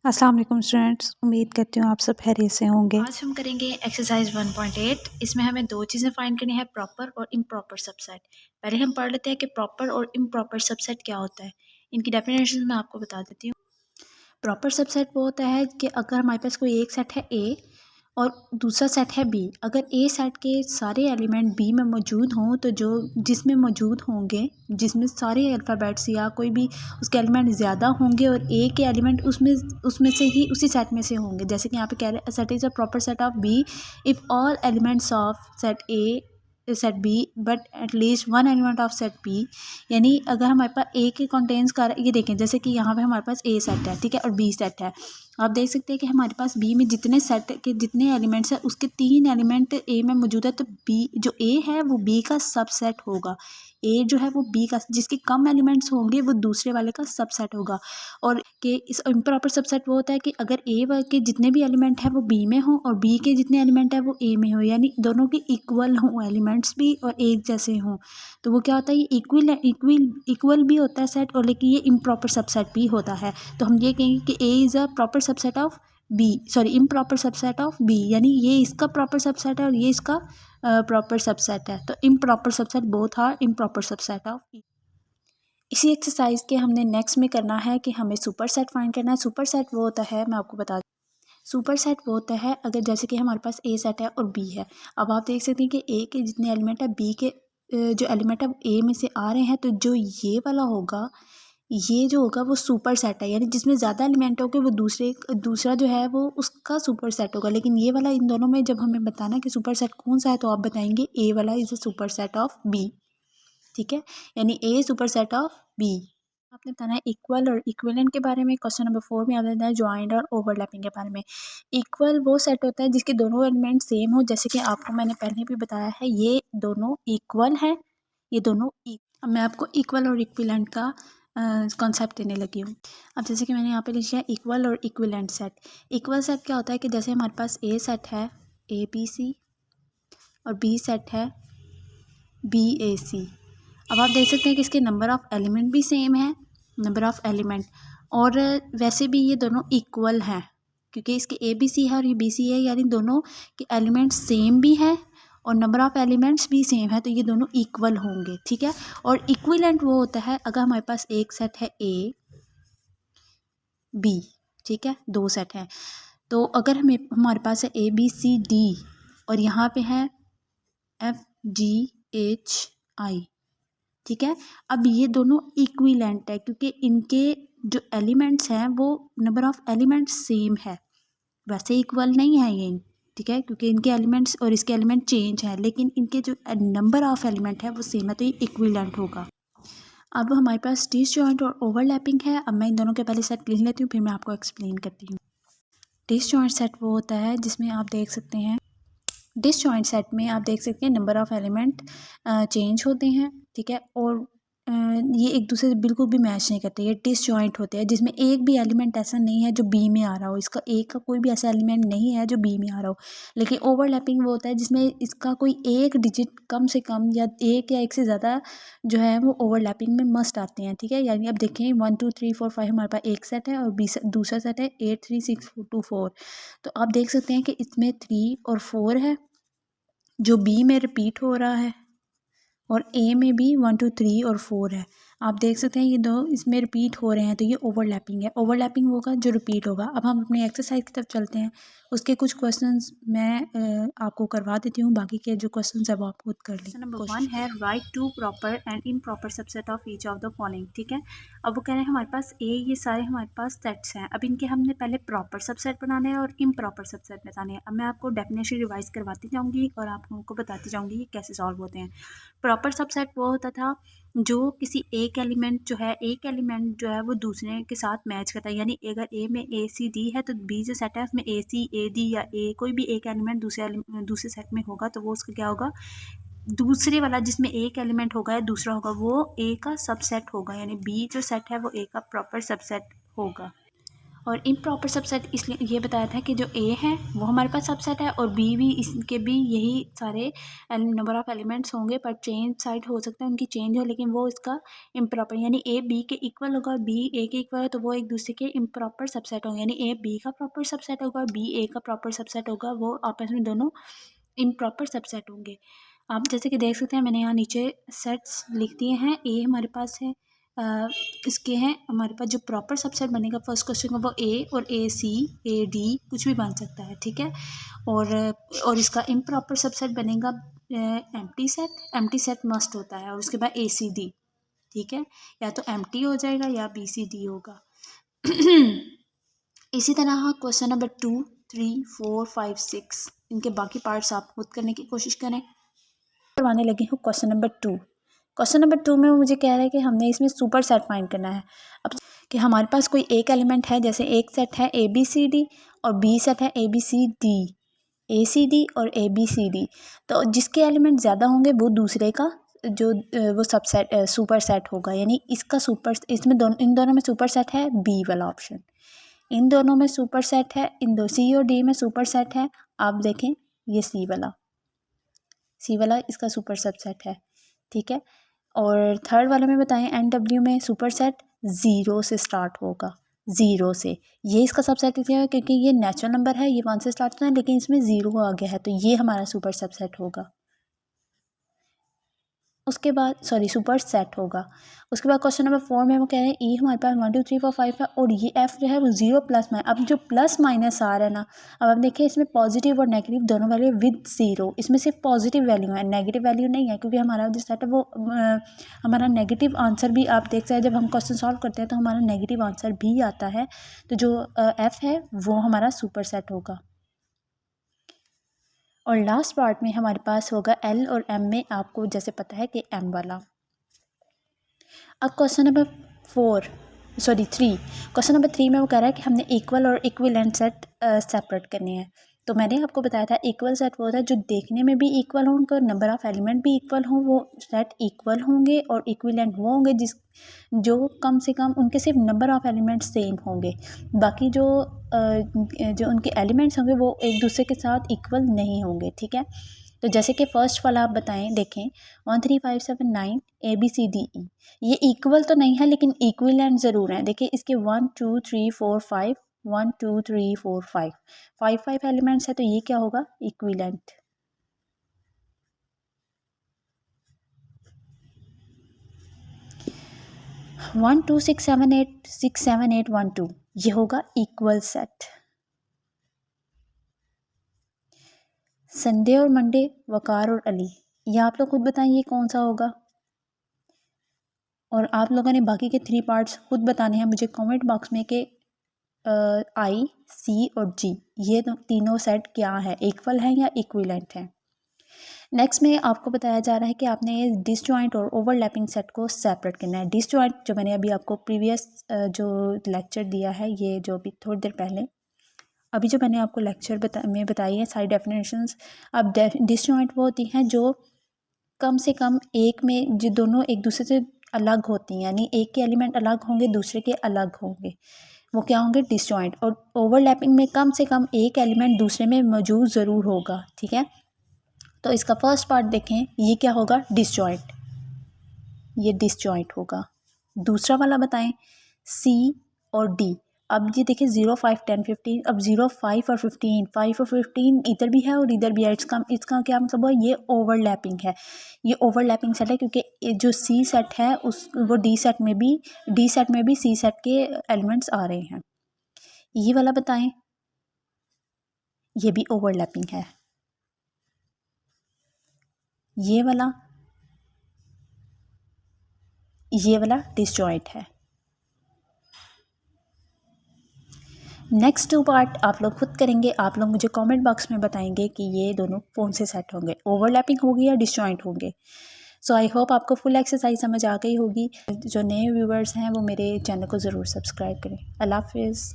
अस्सलाम वालेकुम स्टूडेंट्स, उम्मीद करती हूँ आप सब खैरियत से होंगे। आज हम करेंगे एक्सरसाइज 1.8। इसमें हमें दो चीज़ें फाइंड करनी है, प्रॉपर और इम्प्रॉपर सबसेट। पहले हम पढ़ लेते हैं कि प्रॉपर और इम्प्रॉपर सबसेट क्या होता है। इनकी डेफिनेशन मैं आपको बता देती हूँ। प्रॉपर सबसेट वो होता है कि अगर हमारे पास कोई एक सेट है ए और दूसरा सेट है बी, अगर ए सेट के सारे एलिमेंट बी में मौजूद हों तो जो जिसमें मौजूद होंगे, जिसमें सारे अल्फ़ाबेट्स या कोई भी उसके एलिमेंट ज़्यादा होंगे और ए के एलिमेंट उसमें उसमें से ही उसी सेट में से होंगे। जैसे कि यहाँ पे कह रहे हैं set is a proper set of B if all elements of set A set B but at least one element of set B. यानी अगर हमारे पास ए के कंटेंट्स का ये देखें, जैसे कि यहाँ पे हमारे पास ए सेट है, ठीक है, और बी सेट है। आप देख सकते हैं कि हमारे पास बी में जितने सेट के जितने एलिमेंट्स हैं उसके 3 एलिमेंट ए में मौजूद है, तो बी जो ए है वो बी का सबसेट होगा। ए जो है वो बी का, जिसके कम एलिमेंट्स होंगे वो दूसरे वाले का सबसेट होगा। और कि इस इम्प्रॉपर सबसेट वो होता है कि अगर ए के जितने भी एलिमेंट है वो बी में हो और बी के जितने एलिमेंट है वो ए में हो, यानी दोनों के इक्वल हों, एलिमेंट्स भी और एक जैसे हों, तो वो क्या होता है, ये इक्वल भी होता है सेट, और लेकिन ये इम्प्रॉपर सबसेट भी होता है। तो हम ये कहेंगे कि A is a proper subset of B, sorry improper subset of B, यानी ये इसका प्रॉपर सबसेट है और ये इसका प्रॉपर सबसेट है। तो improper subset both are improper subset of E. इसी एक्सरसाइज के हमने नेक्स्ट में करना है कि हमें सुपर सेट फाइंड करना है। सुपर सेट वो होता है, मैं आपको बता, सुपर सेट वो होता है अगर जैसे कि हमारे पास ए सेट है और बी है। अब आप देख सकते हैं कि ए के जितने एलिमेंट है, बी के जो एलिमेंट है ए में से आ रहे हैं, तो जो ये वाला होगा, ये जो होगा वो सुपर सेट है, यानी जिसमें ज़्यादा एलिमेंट होंगे वो दूसरा जो है वो उसका सुपर सेट होगा। लेकिन ये वाला, इन दोनों में जब हमें बताना कि सुपर सेट कौन सा है, तो आप बताएंगे ए वाला is a super set of B, ठीक है, यानी A super set of B. आपने बताना है इक्वल और इक्विवेलेंट के बारे में। क्वेश्चन नंबर 4 में आपने बताना है ज्वाइंट और ओवरलैपिंग के बारे में। इक्वल वो सेट होता है जिसके दोनों एलिमेंट सेम हो, जैसे कि आपको मैंने पहले भी बताया है, ये दोनों इक्वल हैं, ये दोनों अब मैं आपको इक्वल और इक्विवेलेंट का कॉन्सेप्ट देने लगी हूँ। अब जैसे कि मैंने यहाँ पे लिखा है इक्वल और इक्विवेलेंट सेट। इक्वल सेट क्या होता है कि जैसे हमारे पास ए सेट है ए बी सी और बी सेट है बी ए सी। अब आप देख सकते हैं कि इसके नंबर ऑफ़ एलिमेंट भी सेम है, नंबर ऑफ़ एलिमेंट, और वैसे भी ये दोनों इक्वल हैं क्योंकि इसके ए बी सी है और ये बी सी है, यानी दोनों के एलिमेंट्स सेम भी हैं और नंबर ऑफ़ एलिमेंट्स भी सेम है, तो ये दोनों इक्वल होंगे, ठीक है। और इक्विवेलेंट वो होता है अगर हमारे पास एक सेट है ए बी, ठीक है, दो सेट हैं, तो अगर हमारे पास है ए बी सी डी और यहाँ पे है एफ जी एच आई, ठीक है। अब ये दोनों इक्विवेलेंट है क्योंकि इनके जो एलिमेंट्स हैं वो नंबर ऑफ़ एलिमेंट्स सेम है, वैसे इक्वल नहीं है ये, ठीक है, क्योंकि इनके एलिमेंट्स और इसके एलिमेंट चेंज है, लेकिन इनके जो नंबर ऑफ़ एलिमेंट है वो सेम है, तो ये इक्विवेलेंट होगा। अब हमारे पास डिसजॉइंट और ओवरलैपिंग है। अब मैं इन दोनों के पहले सेट लिख लेती हूँ, फिर मैं आपको एक्सप्लेन करती हूँ। डिसजॉइंट सेट वो होता है जिसमें आप देख सकते हैं, डिसजॉइंट सेट में आप देख सकते हैं नंबर ऑफ़ एलिमेंट चेंज होते हैं, ठीक है, और ये एक दूसरे से बिल्कुल भी मैच नहीं करते, ये डिसजॉइंट होते हैं जिसमें एक भी एलिमेंट ऐसा नहीं है जो बी में आ रहा हो, इसका ए का कोई भी ऐसा एलिमेंट नहीं है जो बी में आ रहा हो। लेकिन ओवरलैपिंग वो होता है जिसमें इसका कोई एक डिजिट कम से कम या एक या एक से ज़्यादा जो है वो ओवरलैपिंग में मस्ट आते हैं, ठीक है। यानी अब देखें 1 2 3 4 5 हमारे पास एक सेट है और दूसरा सेट है 8 3 6 2 4, तो आप देख सकते हैं कि इसमें 3 और 4 है जो बी में रिपीट हो रहा है और ए में भी 1 2 3 और 4 है। आप देख सकते हैं ये दो इसमें रिपीट हो रहे हैं, तो ये ओवरलैपिंग है। ओवरलैपिंग होगा जो रिपीट होगा। अब हम अपनी एक्सरसाइज की तरफ चलते हैं, उसके कुछ क्वेश्चंस मैं आपको करवा देती हूँ, बाकी के जो क्वेश्चंस है वो आप खुद कर लें। नंबर 1 है write to proper and improper subset of each of the following, ठीक है। अब वो कह रहे हैं हमारे पास ए, ये सारे हमारे पास सेट्स हैं। अब इनके हमने पहले प्रॉपर सबसेट बनाने हैं और इम्प्रॉपर सबसेट बनाने हैं। अब मैं आपको डेफिनेशन रिवाइज करवाती जाऊँगी और आप लोगों को बताती जाऊँगी कि कैसे सॉल्व होते हैं। प्रॉपर सबसेट वो होता था जो किसी एक एलिमेंट जो है, एक एलिमेंट जो है वो दूसरे के साथ मैच करता है, यानी अगर ए में ए सी डी है तो बी जो सेट है उसमें ए सी ए डी या ए कोई भी एक एलिमेंट दूसरे सेट में होगा, तो वो उसका क्या होगा, दूसरे वाला जिसमें एक एलिमेंट होगा या दूसरा होगा वो ए का सबसेट होगा, यानी बी जो सेट है वो ए का प्रॉपर सबसेट होगा। और इम्प्रॉपर सबसेट इसलिए ये बताया था कि जो ए है वो हमारे पास सबसेट है और बी भी, इसके भी यही सारे नंबर ऑफ़ एलिमेंट्स होंगे, पर चेंज साइड हो सकता है उनकी चेंज हो, लेकिन वो इसका इम्प्रॉपर, यानी ए बी के इक्वल होगा और बी ए के इक्वल है तो वो एक दूसरे के इम्प्रॉपर सबसेट होंगे, यानी ए बी का प्रॉपर सबसेट होगा और बी ए का प्रॉपर सबसेट होगा, वो आपस में दोनों इम्प्रॉपर सबसेट होंगे। आप जैसे कि देख सकते हैं मैंने यहाँ नीचे सेट्स लिख दिए हैं। ए हमारे पास है, इसके हैं हमारे पास जो प्रॉपर सबसेट बनेगा फर्स्ट क्वेश्चन का वो ए और ए सी ए डी कुछ भी बन सकता है, ठीक है। और इसका इम्प्रॉपर सबसेट बनेगा एम्प्टी सेट मस्ट होता है और उसके बाद ए सी डी, ठीक है, या तो एम्प्टी हो जाएगा या बी सी डी होगा। इसी तरह क्वेश्चन नंबर 2, 3, 4, 5, 6 इनके बाकी पार्ट्स आप खुद करने की कोशिश करें। करवाने लगी हूँ क्वेश्चन नंबर 2। क्वेश्चन नंबर 2 में मुझे कह रहा है कि हमने इसमें सुपर सेट फाइंड करना है। अब कि हमारे पास कोई एक एलिमेंट है, जैसे एक सेट है ए बी सी डी और बी सेट है A B C D, A C D और ए बी सी डी, तो जिसके एलिमेंट ज़्यादा होंगे वो दूसरे का जो वो सबसेट सुपर सेट होगा, यानी इसका सुपर, इसमें इन दोनों में सुपर सेट है बी वाला ऑप्शन, इन दोनों में सुपर सेट है, इन दो सी और डी में सुपर सेट है। आप देखें ये सी वाला इसका सुपर सबसेट है, ठीक है। और थर्ड वाले में बताएं एन डब्ल्यू में सुपर सेट 0 से स्टार्ट होगा, 0 से, ये इसका सबसेट है क्योंकि ये नेचुरल नंबर है, ये 1 से स्टार्ट होता है लेकिन इसमें 0 आ गया है तो ये हमारा सुपर सबसेट होगा। उसके बाद सुपर सेट होगा। उसके बाद क्वेश्चन नंबर 4 में वो कह रहे हैं ई हमारे पास 1 2 3 4 5 है और ये एफ जो है वो 0 प्लस माइनस, अब जो प्लस माइनस आ रहा है ना, अब आप देखिए इसमें पॉजिटिव और नेगेटिव दोनों वैल्यू विद 0, इसमें सिर्फ पॉजिटिव वैल्यू है, नेगेटिव वैल्यू नहीं है, क्योंकि हमारा जो सेट है वो हमारा नेगेटिव आंसर भी आप देख सकते हैं, जब हम क्वेश्चन सॉल्व करते हैं तो हमारा नेगेटिव आंसर भी आता है, तो जो एफ है वो हमारा सुपर सेट होगा। और लास्ट पार्ट में हमारे पास होगा एल और एम में, आपको जैसे पता है कि एम वाला। अब क्वेश्चन नंबर 3, क्वेश्चन नंबर 3 में वो कह रहा है कि हमने इक्वल और इक्विवेलेंट सेट सेपरेट करने हैं। तो मैंने आपको बताया था इक्वल सेट वो होता है जो देखने में भी इक्वल हों, उनका नंबर ऑफ़ एलिमेंट भी इक्वल हों, वो सेट इक्वल होंगे, और इक्विवेलेंट वो होंगे जो कम से कम उनके सिर्फ नंबर ऑफ़ एलिमेंट सेम होंगे, बाकी जो उनके एलिमेंट्स होंगे वो एक दूसरे के साथ इक्वल नहीं होंगे, ठीक है। तो जैसे कि फर्स्ट वाला आप बताएं, देखें 1 3 5 7 9 ए बी सी डी ई, ये इक्वल तो नहीं है लेकिन इक्विवेलेंट ज़रूर है। देखिए इसके 1 2 3 4 5 1 2 3 4 5 एलिमेंट्स है, तो ये क्या होगा इक्विवेलेंट। वन टू 6 7 8 1 2 ये होगा इक्वल सेट। संडे और मंडे, वकार और अली, ये आप लोग खुद बताएं ये कौन सा होगा, और आप लोगों ने बाकी के 3 पार्ट्स खुद बताने हैं मुझे कमेंट बॉक्स में कि आई सी और जी ये तीनों सेट क्या है, इक्वल है या इक्विवेलेंट है। नेक्स्ट में आपको बताया जा रहा है कि आपने ये डिसजॉइंट और ओवरलैपिंग सेट को सेपरेट करना है। डिसजॉइंट जो मैंने अभी आपको प्रीवियस जो लेक्चर दिया है, ये जो अभी थोड़ी देर पहले अभी जो मैंने आपको लेक्चर में बताई है सारी डेफिनेशंस। अब डिसजॉइंट वो होती हैं जो कम से कम एक में जो दोनों एक दूसरे से अलग होती हैं, यानी एक के एलिमेंट अलग होंगे दूसरे के अलग होंगे, वो क्या होंगे डिसजॉइंट। और ओवरलैपिंग में कम से कम एक एलिमेंट दूसरे में मौजूद ज़रूर होगा, ठीक है। तो इसका फर्स्ट पार्ट देखें, ये क्या होगा डिसजॉइंट, ये डिसजॉइंट होगा। दूसरा वाला बताएं सी और डी। अब ये देखिए 0 5 10 15, अब 0 5 और 15, 5 और 15 इधर भी है और इधर भी है, इसका क्या मतलब है, ये ओवरलैपिंग है, ये ओवरलैपिंग सेट है, क्योंकि जो सी सेट है वो डी सेट में भी सी सेट के एलिमेंट्स आ रहे हैं। ये वाला बताएं, ये भी ओवरलैपिंग है। ये वाला डिसजॉइंट है। नेक्स्ट 2 पार्ट आप लोग खुद करेंगे, आप लोग मुझे कमेंट बॉक्स में बताएंगे कि ये दोनों कौन से सेट होंगे, ओवरलैपिंग होगी या डिसजॉइंट होंगे। सो आई होप आपको फुल एक्सरसाइज समझ आ गई होगी। जो नए व्यूवर्स हैं वो मेरे चैनल को ज़रूर सब्सक्राइब करें। अल्लाह हाफिज़।